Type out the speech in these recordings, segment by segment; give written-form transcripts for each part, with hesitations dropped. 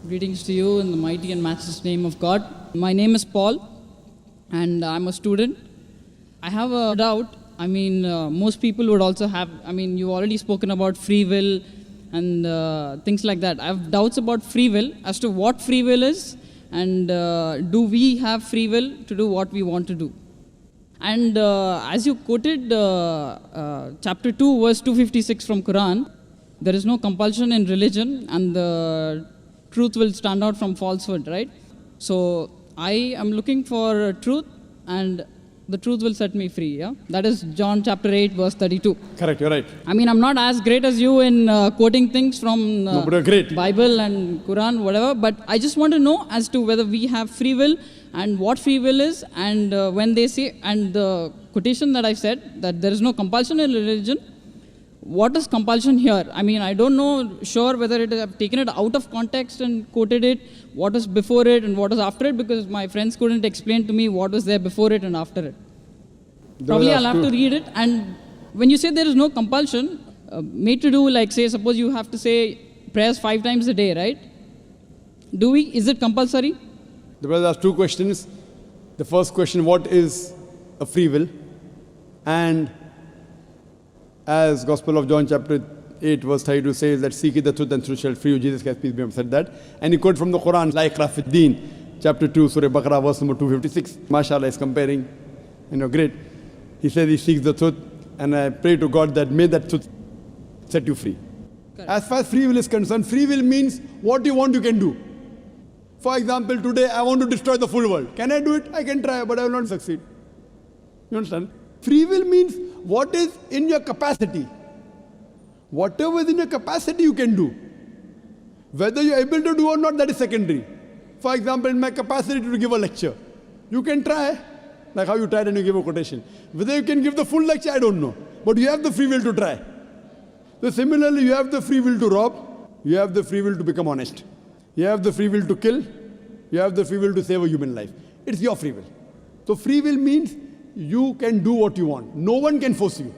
Greetings to you in the mighty and matchless name of God. My name is Paul, and I'm a student. I have a doubt. Most people would also have, you've already spoken about free will and things like that. I have doubts about free will as to what free will is, and do we have free will to do what we want to do. And as you quoted chapter 2, verse 256 from Quran, there is no compulsion in religion, and the truth will stand out from falsehood, right? So I am looking for truth, and the truth will set me free, yeah? That is John chapter 8, verse 32. Correct, you're right. I'm not as great as you in quoting things from No, but you're great. Bible and Quran, whatever, but I just want to know as to whether we have free will and what free will is, and when they say, and the quotation that I said, that there is no compulsion in religion, what is compulsion here? I don't know sure whether I've taken it out of context and quoted it, what is before it and what is after it, because my friends couldn't explain to me what was there before it and after it. Probably I'll have to read it. And when you say there is no compulsion, made to do, like say, suppose you have to say prayers 5 times a day, right? Is it compulsory? The brother asked 2 questions. The first question, what is a free will? And as Gospel of John chapter 8 verse 32 says that seek ye the truth and truth shall free you. Jesus Christ, peace be upon him, said that. And he quoted from the Quran, La ikrah fid deen, chapter 2, Surah Baqarah, verse number 256. MashaAllah is comparing, great. He says he seeks the truth, and I pray to God that may that truth set you free. Correct. As far as free will is concerned, free will means what you want you can do. For example, today I want to destroy the full world. Can I do it? I can try, but I will not succeed. You understand? Free will means what is in your capacity. Whatever is in your capacity you can do. Whether you are able to do or not, that is secondary. For example, in my capacity to give a lecture, you can try, like how you tried and you give a quotation. Whether you can give the full lecture, I don't know. But you have the free will to try. So similarly, you have the free will to rob, you have the free will to become honest. You have the free will to kill, you have the free will to save a human life. It's your free will. So free will means you can do what you want. No one can force you.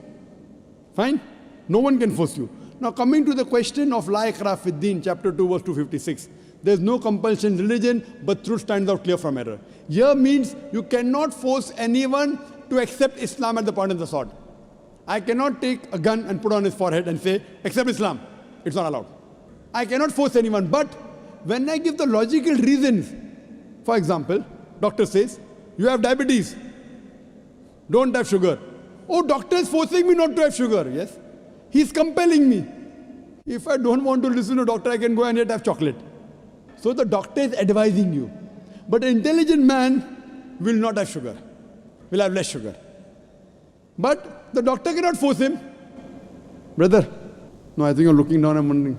Fine? No one can force you. Now coming to the question of La ikrah fid deen, chapter 2, verse 256. There's no compulsion in religion, but truth stands out clear from error. Here means you cannot force anyone to accept Islam at the point of the sword. I cannot take a gun and put on his forehead and say, accept Islam. It's not allowed. I cannot force anyone, but when I give the logical reasons, for example, doctor says, you have diabetes, don't have sugar. Oh, doctor is forcing me not to have sugar. Yes, he's compelling me. If I don't want to listen to doctor, I can go and yet have chocolate. So the doctor is advising you. But an intelligent man will not have sugar, will have less sugar. But the doctor cannot force him. Brother, no, I think you're looking down, I'm wondering.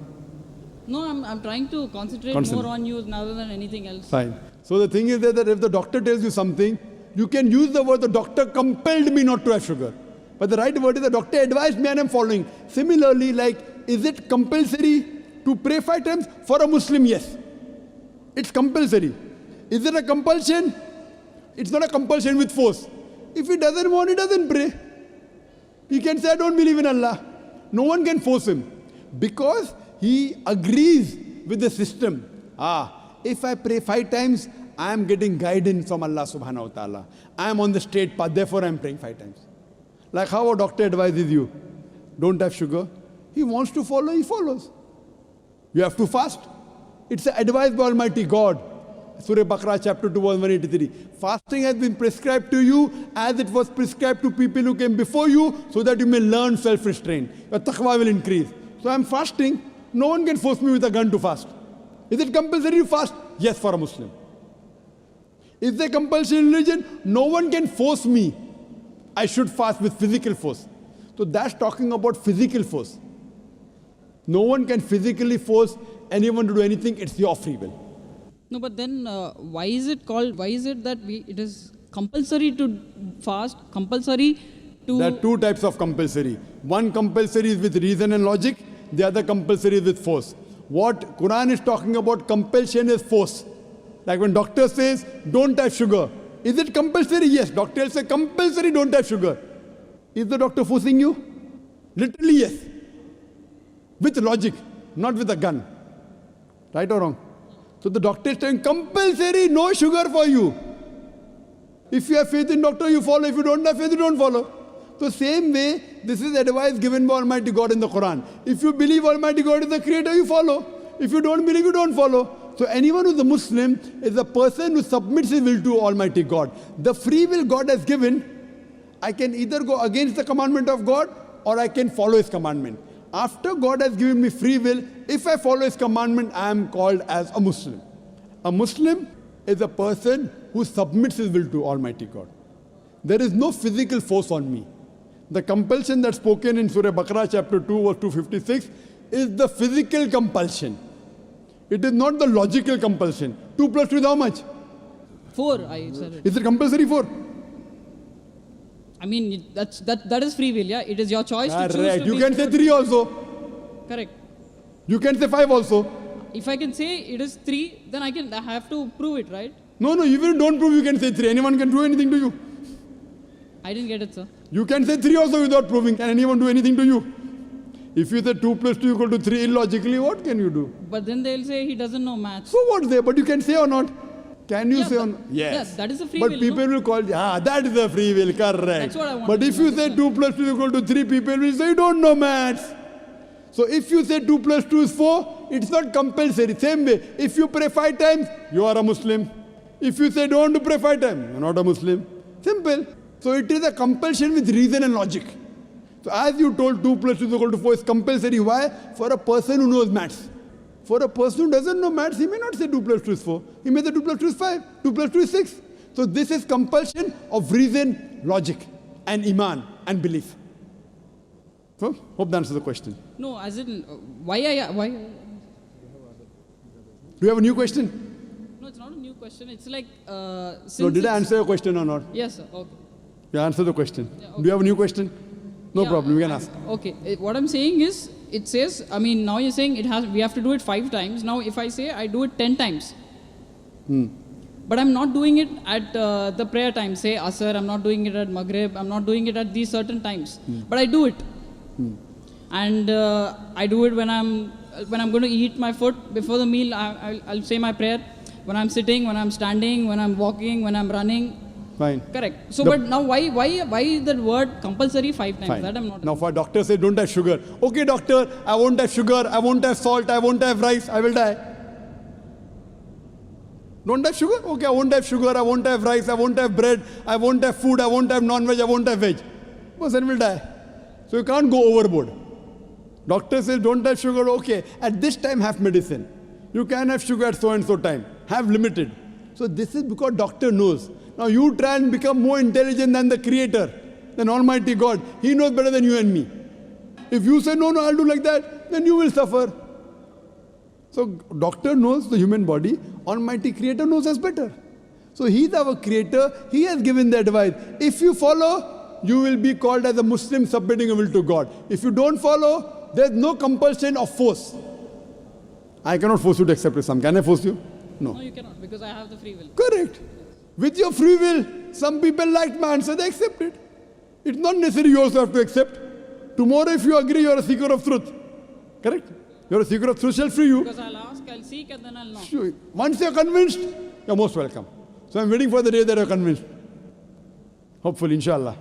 No, I'm trying to concentrate more on you rather than anything else. Fine. So the thing is that if the doctor tells you something, you can use the word, the doctor compelled me not to have sugar. But the right word is the doctor advised me and I'm following. Similarly, like, is it compulsory to pray 5 times? For a Muslim, yes. It's compulsory. Is it a compulsion? It's not a compulsion with force. If he doesn't want, he doesn't pray. He can say, I don't believe in Allah. No one can force him. Because he agrees with the system. If I pray 5 times, I am getting guidance from Allah subhanahu wa ta'ala. I am on the straight path, therefore I am praying 5 times. Like how a doctor advises you, don't have sugar. He wants to follow, he follows. You have to fast. It's advised by Almighty God. Surah Baqarah chapter 2 verse 183. Fasting has been prescribed to you as it was prescribed to people who came before you, so that you may learn self-restraint. Your taqwa will increase. So I am fasting. No one can force me with a gun to fast. Is it compulsory to fast? Yes, for a Muslim. Is there compulsion in religion? No one can force me. I should fast with physical force. So that's talking about physical force. No one can physically force anyone to do anything. It's your free will. No, but then why is it that it is compulsory to fast, compulsory to... There are 2 types of compulsory. One compulsory is with reason and logic. The other compulsory is with force. What Quran is talking about, compulsion is force. Like when doctor says, don't have sugar. Is it compulsory? Yes. Doctor says, compulsory, don't have sugar. Is the doctor forcing you? Literally, yes. With logic, not with a gun. Right or wrong? So the doctor is saying compulsory, no sugar for you. If you have faith in doctor, you follow. If you don't have faith, you don't follow. So same way, this is advice given by Almighty God in the Quran. If you believe Almighty God is the creator, you follow. If you don't believe, you don't follow. So anyone who is a Muslim is a person who submits his will to Almighty God. The free will God has given, I can either go against the commandment of God or I can follow his commandment. After God has given me free will, if I follow his commandment, I am called as a Muslim. A Muslim is a person who submits his will to Almighty God. There is no physical force on me. The compulsion that's spoken in Surah Baqarah chapter 2 verse 256 is the physical compulsion. It is not the logical compulsion. 2 plus 2 is how much? 4, I said it. Is it compulsory 4? I mean, that is free will, yeah? It is your choice to choose Right. to You be can say 3 also. Correct. You can say 5 also. If I can say it is 3, then I have to prove it, right? No, even if you don't prove, you can say 3. Anyone can do anything to you. I didn't get it, sir. You can say 3 also without proving. Can anyone do anything to you? If you say 2 plus 2 equal to 3 illogically, what can you do? But then they'll say he doesn't know maths. So what's there? But you can say or not? Can you Yeah, say or but- not? Yes. yes, that is a free but will, people no? will call, that is a free will, correct. That's what I want But to if you say understand. 2 plus 2 equal to 3, people will say you don't know maths. So if you say 2 plus 2 is 4, it's not compulsory. Same way, if you pray 5 times, you are a Muslim. If you say don't pray 5 times, you're not a Muslim. Simple. So it is a compulsion with reason and logic. So as you told 2 plus 2 is equal to 4 is compulsory. Why? For a person who knows maths. For a person who doesn't know maths, he may not say 2 plus 2 is 4. He may say 2 plus 2 is 5. 2 plus 2 is 6. So this is compulsion of reason, logic, and iman and belief. So hope that answers the question. No, as in, why? Do you have a new question? No, it's not a new question. It's like, since No, did I it's- answer your question or not? Yes, sir. Okay. You answer the question. Yeah, Do you have a new question? No Yeah, problem, you can ask. Okay. What I'm saying is, it says, I mean, now you're saying we have to do it 5 times. Now, if I say I do it 10 times, but I'm not doing it at the prayer time, say Asr, I'm not doing it at Maghrib, I'm not doing it at these certain times, but I do it. And I do it when I'm going to eat my food before the meal. I'll say my prayer. When I'm sitting, when I'm standing, when I'm walking, when I'm running. Fine. Correct. So, but now why the word compulsory 5 times? Fine. That I'm not. Now for doctor say don't have sugar. Okay doctor, I won't have sugar, I won't have salt, I won't have rice, I will die. Don't have sugar? Okay, I won't have sugar, I won't have rice, I won't have bread, I won't have food, I won't have non-veg, I won't have veg. Person will die. So you can't go overboard. Doctor says don't have sugar, okay, at this time have medicine. You can have sugar at so and so time. Have limited. So this is because doctor knows. Now you try and become more intelligent than the creator, than Almighty God. He knows better than you and me. If you say, no, I'll do like that, then you will suffer. So doctor knows the human body. Almighty Creator knows us better. So He's our Creator. He has given the advice. If you follow, you will be called as a Muslim submitting your will to God. If you don't follow, there's no compulsion of force. I cannot force you to accept Islam. Can I force you? No. No, you cannot, because I have the free will. Correct. With your free will, some people liked my answer, they accept it. It's not necessary you also have to accept. Tomorrow if you agree, you're a seeker of truth. Correct? You're a seeker of truth, shall free you. Because I'll ask, I'll seek, and then I'll know. Sure. Once you're convinced, you're most welcome. So I'm waiting for the day that you're convinced. Hopefully, inshallah.